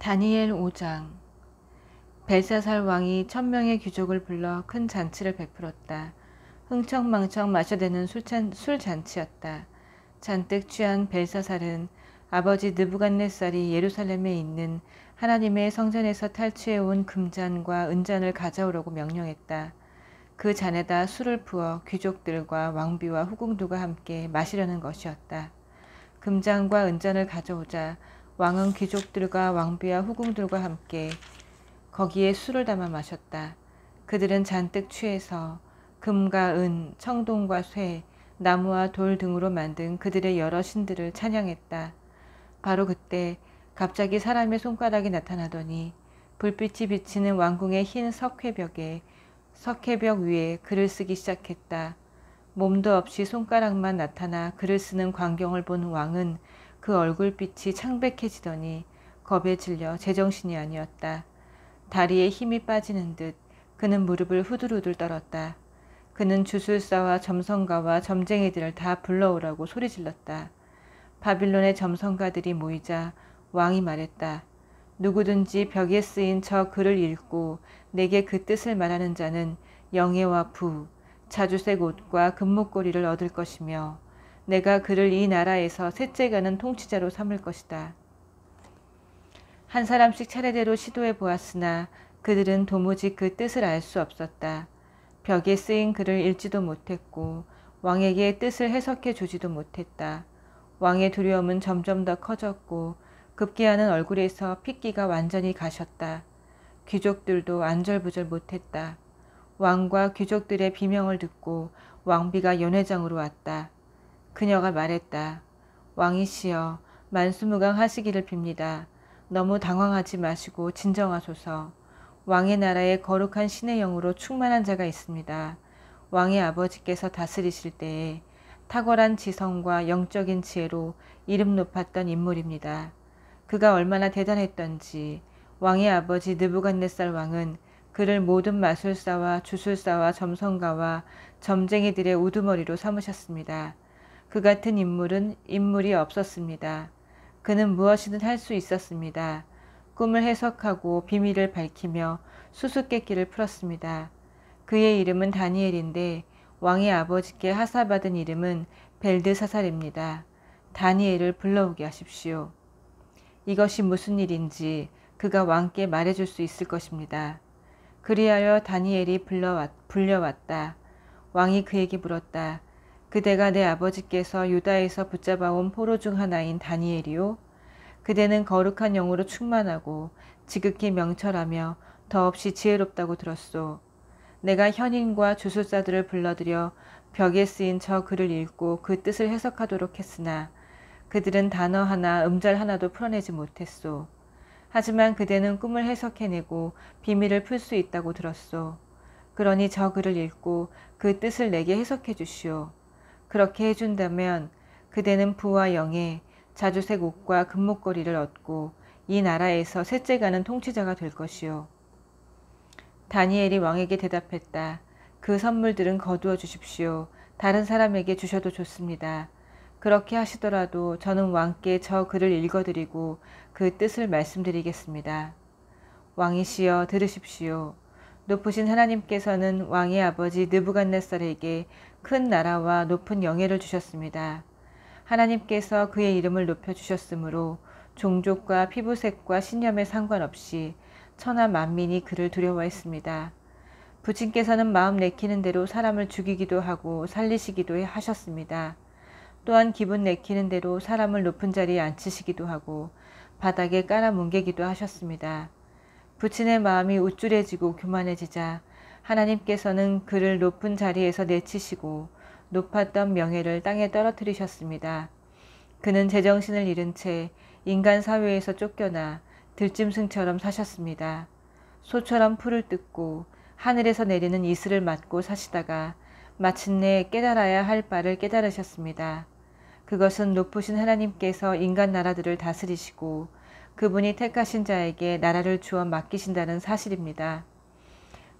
다니엘 5장. 벨사살 왕이 1000명의 귀족을 불러 큰 잔치를 베풀었다. 흥청망청 마셔대는 술잔치였다. 잔뜩 취한 벨사살은 아버지 느부갓네살이 예루살렘에 있는 하나님의 성전에서 탈취해온 금잔과 은잔을 가져오라고 명령했다. 그 잔에다 술을 부어 귀족들과 왕비와 후궁들과 함께 마시려는 것이었다. 금잔과 은잔을 가져오자 왕은 귀족들과 왕비와 후궁들과 함께 거기에 술을 담아 마셨다. 그들은 잔뜩 취해서 금과 은, 청동과 쇠, 나무와 돌 등으로 만든 그들의 여러 신들을 찬양했다. 바로 그때 갑자기 사람의 손가락이 나타나더니 불빛이 비치는 왕궁의 흰 석회벽 위에 글을 쓰기 시작했다. 몸도 없이 손가락만 나타나 글을 쓰는 광경을 본 왕은 그 얼굴빛이 창백해지더니 겁에 질려 제정신이 아니었다. 다리에 힘이 빠지는 듯 그는 무릎을 후들후들 떨었다. 그는 주술사와 점성가와 점쟁이들을 다 불러오라고 소리질렀다. 바빌론의 점성가들이 모이자 왕이 말했다. 누구든지 벽에 쓰인 저 글을 읽고 내게 그 뜻을 말하는 자는 영예와 부, 자주색 옷과 금목걸이를 얻을 것이며 내가 그를 이 나라에서 셋째가는 통치자로 삼을 것이다. 한 사람씩 차례대로 시도해 보았으나 그들은 도무지 그 뜻을 알 수 없었다. 벽에 쓰인 글을 읽지도 못했고 왕에게 뜻을 해석해 주지도 못했다. 왕의 두려움은 점점 더 커졌고 급기야는 얼굴에서 핏기가 완전히 가셨다. 귀족들도 안절부절 못했다. 왕과 귀족들의 비명을 듣고 왕비가 연회장으로 왔다. 그녀가 말했다. 왕이시여, 만수무강하시기를 빕니다. 너무 당황하지 마시고 진정하소서. 왕의 나라에 거룩한 신의 영으로 충만한 자가 있습니다. 왕의 아버지께서 다스리실 때에 탁월한 지성과 영적인 지혜로 이름 높았던 인물입니다. 그가 얼마나 대단했던지 왕의 아버지 느부갓네살 왕은 그를 모든 마술사와 주술사와 점성가와 점쟁이들의 우두머리로 삼으셨습니다. 그 같은 인물이 없었습니다. 그는 무엇이든 할 수 있었습니다. 꿈을 해석하고 비밀을 밝히며 수수께끼를 풀었습니다. 그의 이름은 다니엘인데 왕의 아버지께 하사받은 이름은 벨드사살입니다. 다니엘을 불러오게 하십시오. 이것이 무슨 일인지 그가 왕께 말해줄 수 있을 것입니다. 그리하여 다니엘이 불려왔다. 왕이 그에게 물었다. 그대가 내 아버지께서 유다에서 붙잡아온 포로 중 하나인 다니엘이요? 그대는 거룩한 영으로 충만하고 지극히 명철하며 더없이 지혜롭다고 들었소. 내가 현인과 주술사들을 불러들여 벽에 쓰인 저 글을 읽고 그 뜻을 해석하도록 했으나 그들은 단어 하나, 음절 하나도 풀어내지 못했소. 하지만 그대는 꿈을 해석해내고 비밀을 풀 수 있다고 들었소. 그러니 저 글을 읽고 그 뜻을 내게 해석해 주시오. 그렇게 해준다면 그대는 부와 영예, 자주색 옷과 금목걸이를 얻고 이 나라에서 셋째가는 통치자가 될 것이요. 다니엘이 왕에게 대답했다. 그 선물들은 거두어 주십시오. 다른 사람에게 주셔도 좋습니다. 그렇게 하시더라도 저는 왕께 저 글을 읽어드리고 그 뜻을 말씀드리겠습니다. 왕이시여 들으십시오. 높으신 하나님께서는 왕의 아버지 느부갓네살에게 큰 나라와 높은 영예를 주셨습니다. 하나님께서 그의 이름을 높여주셨으므로 종족과 피부색과 신념에 상관없이 천하 만민이 그를 두려워했습니다. 부친께서는 마음 내키는 대로 사람을 죽이기도 하고 살리시기도 하셨습니다. 또한 기분 내키는 대로 사람을 높은 자리에 앉히시기도 하고 바닥에 깔아뭉개기도 하셨습니다. 부친의 마음이 우쭐해지고 교만해지자 하나님께서는 그를 높은 자리에서 내치시고 높았던 명예를 땅에 떨어뜨리셨습니다. 그는 제정신을 잃은 채 인간 사회에서 쫓겨나 들짐승처럼 사셨습니다. 소처럼 풀을 뜯고 하늘에서 내리는 이슬을 맞고 사시다가 마침내 깨달아야 할 바를 깨달으셨습니다. 그것은 높으신 하나님께서 인간 나라들을 다스리시고 그분이 택하신 자에게 나라를 주어 맡기신다는 사실입니다.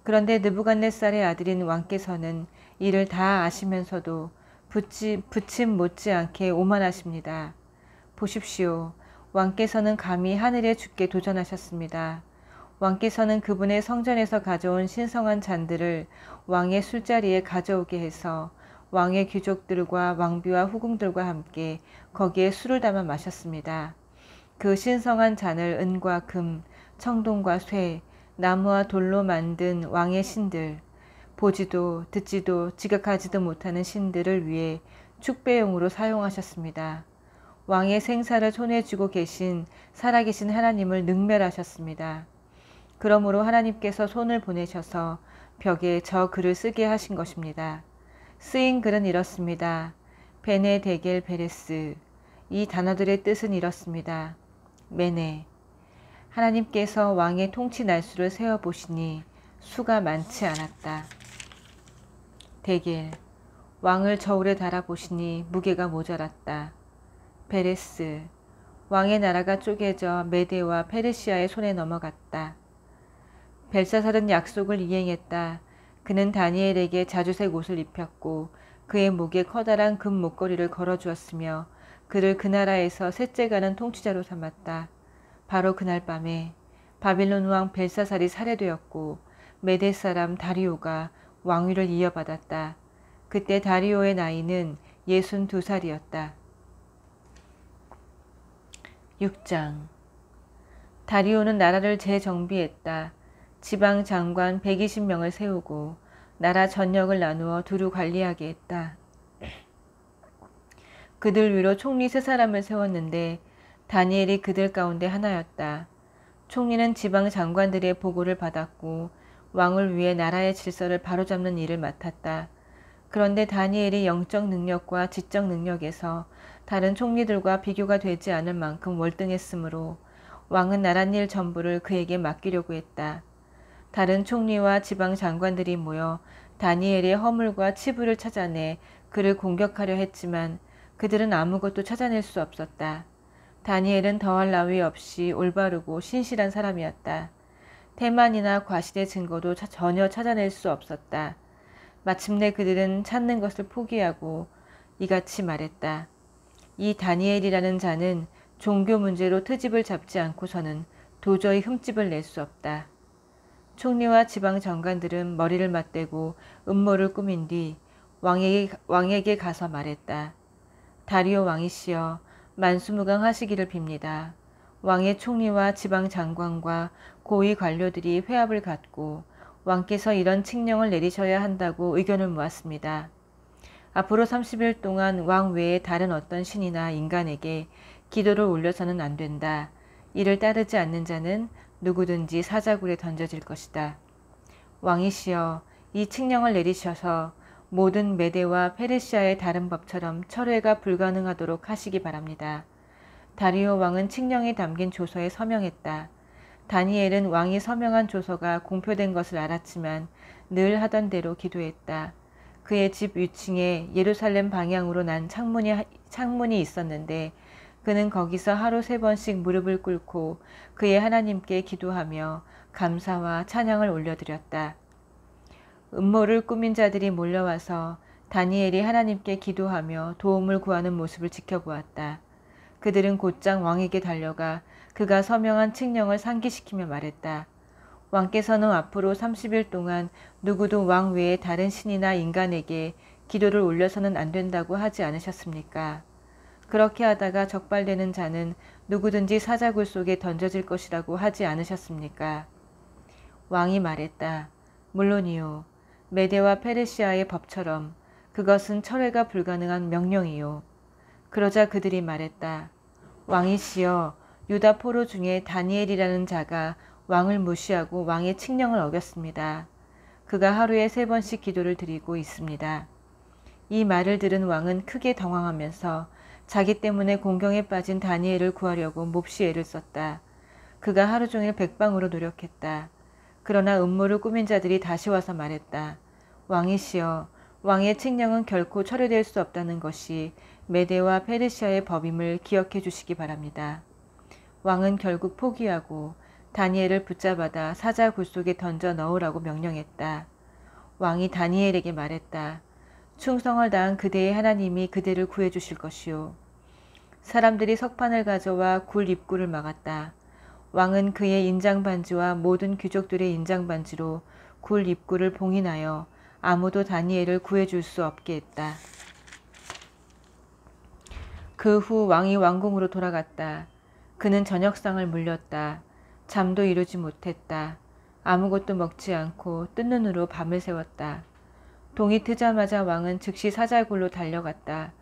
그런데 느부갓네살의 아들인 왕께서는 이를 다 아시면서도 부침 못지않게 오만하십니다. 보십시오. 왕께서는 감히 하늘의 주께 도전하셨습니다. 왕께서는 그분의 성전에서 가져온 신성한 잔들을 왕의 술자리에 가져오게 해서 왕의 귀족들과 왕비와 후궁들과 함께 거기에 술을 담아 마셨습니다. 그 신성한 잔을 은과 금, 청동과 쇠, 나무와 돌로 만든 왕의 신들, 보지도 듣지도 지각하지도 못하는 신들을 위해 축배용으로 사용하셨습니다. 왕의 생사를 손에 쥐고 계신 살아계신 하나님을 능멸하셨습니다. 그러므로 하나님께서 손을 보내셔서 벽에 저 글을 쓰게 하신 것입니다. 쓰인 글은 이렇습니다. 베네 데겔 베레스. 이 단어들의 뜻은 이렇습니다. 메네. 하나님께서 왕의 통치 날수를 세어보시니 수가 많지 않았다. 데겔. 왕을 저울에 달아보시니 무게가 모자랐다. 베레스. 왕의 나라가 쪼개져 메데와 페르시아의 손에 넘어갔다. 벨사살은 약속을 이행했다. 그는 다니엘에게 자주색 옷을 입혔고 그의 목에 커다란 금 목걸이를 걸어주었으며 그를 그 나라에서 셋째 가는 통치자로 삼았다. 바로 그날 밤에 바빌론 왕 벨사살이 살해되었고 메데 사람 다리오가 왕위를 이어받았다. 그때 다리오의 나이는 62살이었다. 6장. 다리오는 나라를 재정비했다. 지방 장관 120명을 세우고 나라 전역을 나누어 두루 관리하게 했다. 그들 위로 총리 3사람을 세웠는데 다니엘이 그들 가운데 하나였다. 총리는 지방 장관들의 보고를 받았고 왕을 위해 나라의 질서를 바로잡는 일을 맡았다. 그런데 다니엘이 영적 능력과 지적 능력에서 다른 총리들과 비교가 되지 않을 만큼 월등했으므로 왕은 나랏일 전부를 그에게 맡기려고 했다. 다른 총리와 지방 장관들이 모여 다니엘의 허물과 치부를 찾아내 그를 공격하려 했지만 그들은 아무것도 찾아낼 수 없었다. 다니엘은 더할 나위 없이 올바르고 신실한 사람이었다. 태만이나 과실의 증거도 전혀 찾아낼 수 없었다. 마침내 그들은 찾는 것을 포기하고 이같이 말했다. 이 다니엘이라는 자는 종교 문제로 트집을 잡지 않고서는 도저히 흠집을 낼 수 없다. 총리와 지방 장관들은 머리를 맞대고 음모를 꾸민 뒤 왕에게 가서 말했다. 다리오 왕이시여, 만수무강하시기를 빕니다. 왕의 총리와 지방 장관과 고위 관료들이 회합을 갖고 왕께서 이런 칙령을 내리셔야 한다고 의견을 모았습니다. 앞으로 30일 동안 왕 외에 다른 어떤 신이나 인간에게 기도를 올려서는 안 된다. 이를 따르지 않는 자는 누구든지 사자굴에 던져질 것이다. 왕이시여, 이 칙령을 내리셔서 모든 메데와 페르시아의 다른 법처럼 철회가 불가능하도록 하시기 바랍니다. 다리오 왕은 칙령이 담긴 조서에 서명했다. 다니엘은 왕이 서명한 조서가 공표된 것을 알았지만 늘 하던 대로 기도했다. 그의 집 위층에 예루살렘 방향으로 난 창문이 있었는데 그는 거기서 하루 3번씩 무릎을 꿇고 그의 하나님께 기도하며 감사와 찬양을 올려드렸다. 음모를 꾸민 자들이 몰려와서 다니엘이 하나님께 기도하며 도움을 구하는 모습을 지켜보았다. 그들은 곧장 왕에게 달려가 그가 서명한 칙령을 상기시키며 말했다. 왕께서는 앞으로 30일 동안 누구도 왕 외에 다른 신이나 인간에게 기도를 올려서는 안 된다고 하지 않으셨습니까? 그렇게 하다가 적발되는 자는 누구든지 사자굴 속에 던져질 것이라고 하지 않으셨습니까? 왕이 말했다. 물론이요. 메데와 페르시아의 법처럼 그것은 철회가 불가능한 명령이요. 그러자 그들이 말했다. 왕이시여, 유다 포로 중에 다니엘이라는 자가 왕을 무시하고 왕의 칙령을 어겼습니다. 그가 하루에 3번씩 기도를 드리고 있습니다. 이 말을 들은 왕은 크게 당황하면서 자기 때문에 공경에 빠진 다니엘을 구하려고 몹시 애를 썼다. 그가 하루 종일 백방으로 노력했다. 그러나 음모를 꾸민 자들이 다시 와서 말했다. 왕이시여, 왕의 칙령은 결코 철회될 수 없다는 것이 메데와 페르시아의 법임을 기억해 주시기 바랍니다. 왕은 결국 포기하고 다니엘을 붙잡아다 사자굴 속에 던져 넣으라고 명령했다. 왕이 다니엘에게 말했다. 충성을 다한 그대의 하나님이 그대를 구해 주실 것이요. 사람들이 석판을 가져와 굴 입구를 막았다. 왕은 그의 인장반지와 모든 귀족들의 인장반지로 굴 입구를 봉인하여 아무도 다니엘을 구해줄 수 없게 했다. 그 후 왕이 왕궁으로 돌아갔다. 그는 저녁상을 물렸다. 잠도 이루지 못했다. 아무것도 먹지 않고 뜬 눈으로 밤을 새웠다. 동이 트자마자 왕은 즉시 사자굴로 달려갔다.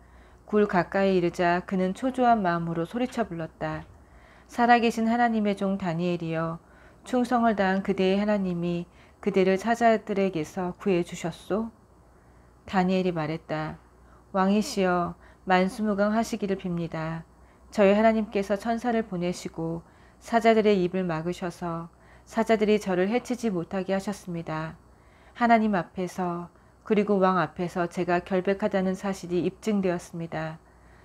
굴 가까이 이르자 그는 초조한 마음으로 소리쳐 불렀다. 살아계신 하나님의 종 다니엘이여, 충성을 다한 그대의 하나님이 그대를 사자들에게서 구해주셨소? 다니엘이 말했다. 왕이시여, 만수무강하시기를 빕니다. 저희 하나님께서 천사를 보내시고 사자들의 입을 막으셔서 사자들이 저를 해치지 못하게 하셨습니다. 하나님 앞에서 그리고 왕 앞에서 제가 결백하다는 사실이 입증되었습니다.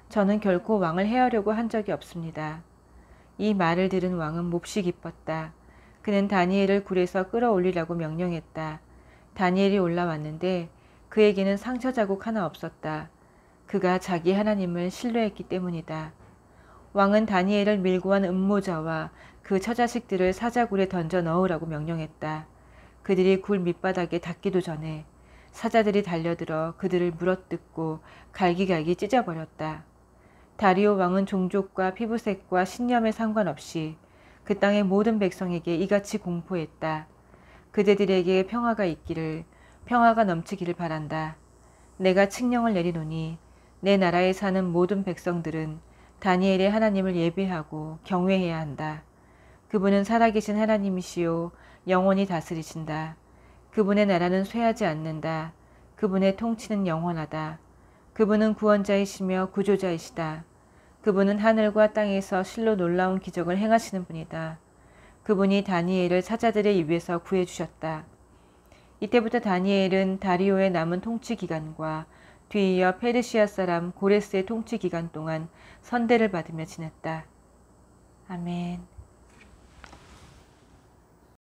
저는 결코 왕을 해하려고 한 적이 없습니다. 이 말을 들은 왕은 몹시 기뻤다. 그는 다니엘을 굴에서 끌어올리라고 명령했다. 다니엘이 올라왔는데 그에게는 상처 자국 하나 없었다. 그가 자기 하나님을 신뢰했기 때문이다. 왕은 다니엘을 밀고 한 음모자와 그 처자식들을 사자굴에 던져 넣으라고 명령했다. 그들이 굴 밑바닥에 닿기도 전에 사자들이 달려들어 그들을 물어뜯고 갈기갈기 찢어버렸다. 다리오 왕은 종족과 피부색과 신념에 상관없이 그 땅의 모든 백성에게 이같이 공포했다. 그대들에게 평화가 있기를, 평화가 넘치기를 바란다. 내가 칙령을 내리노니 내 나라에 사는 모든 백성들은 다니엘의 하나님을 예배하고 경외해야 한다. 그분은 살아계신 하나님이시요 영원히 다스리신다. 그분의 나라는 쇠하지 않는다. 그분의 통치는 영원하다. 그분은 구원자이시며 구조자이시다. 그분은 하늘과 땅에서 실로 놀라운 기적을 행하시는 분이다. 그분이 다니엘을 사자들의 입에서 구해주셨다. 이때부터 다니엘은 다리오의 남은 통치 기간과 뒤이어 페르시아 사람 고레스의 통치 기간 동안 선대를 받으며 지냈다. 아멘.